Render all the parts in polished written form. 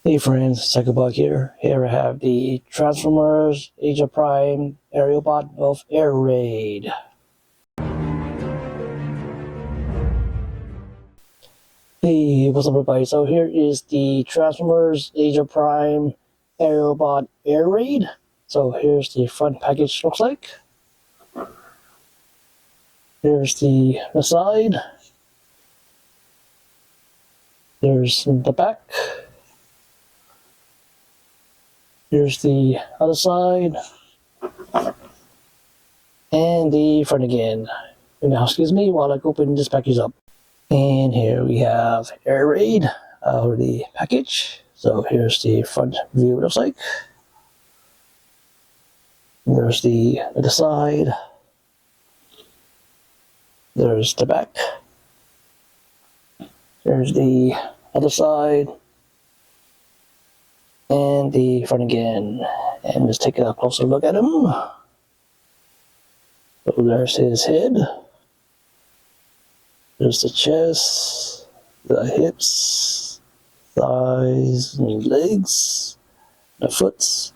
Hey friends, Psychobug here. Here I have the Transformers Age of Prime Aerialbot of Air Raid. Hey, what's up everybody? So here is the Transformers Age of Prime Aerialbot Air Raid. So here's the front package looks like. Here's the side. There's the back. Here's the other side. And the front again. Now, excuse me while I open this package up. And here we have Air Raid, the package. So here's the front view, it looks like. There's the other side. There's the back. There's the other side. And the front again. And let's take a closer look at him. So there's his head. There's the chest, the hips, thighs, and legs, the foot,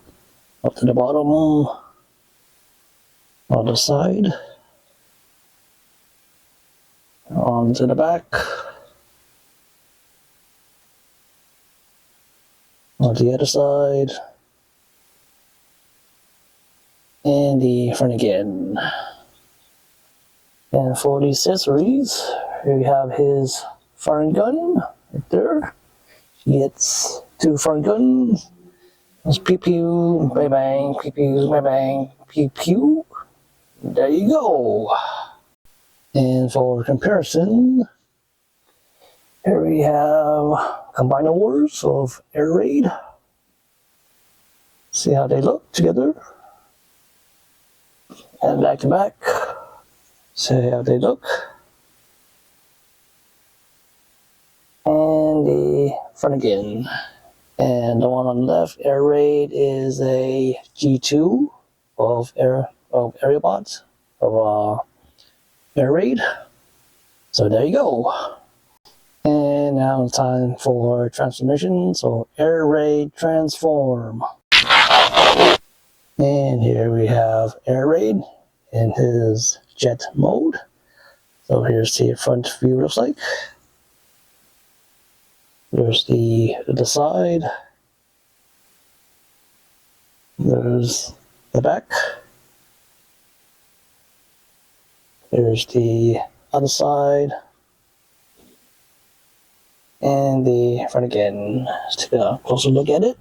up to the bottom, on the side, on to the back, on the other side, and the front again. And for the accessories, here we have his firing gun right there. He gets 2 firing guns. There's pew pew, bang bang, pew pew, bang bang, pew pew. There you go. And for comparison, here we have Combiner Wars of Air Raid. See how they look together. And back to back. See how they look. And the front again. And the one on the left, Air Raid, is a G2 of Aerialbot of Air Raid. So there you go. And now it's time for transformation. So Air Raid transform. And here we have Air Raid in his jet mode. So here's the front view looks like. There's the side. There's the back. There's the other side. And the front again. Let's take a closer look at it.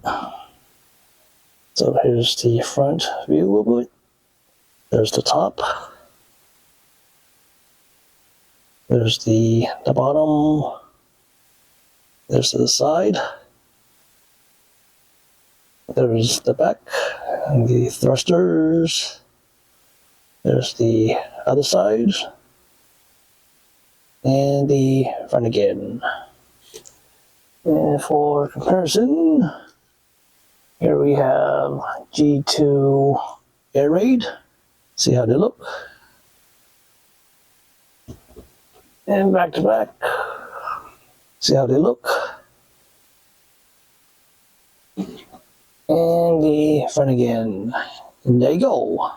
So here's the front view of it. There's the top. There's the bottom. There's the side. There's the back and the thrusters. There's the other side. And the front again. And for comparison, here we have G2 Air Raid. See how they look. And back to back. See how they look. And the front again. And there you go.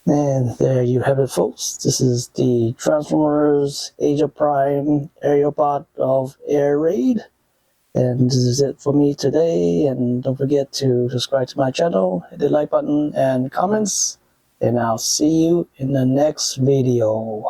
And there you have it, folks. This is the Transformers Age of Prime Aerialbot of Air Raid. And this is it for me today. And don't forget to subscribe to my channel, hit the like button and comments. And I'll see you in the next video.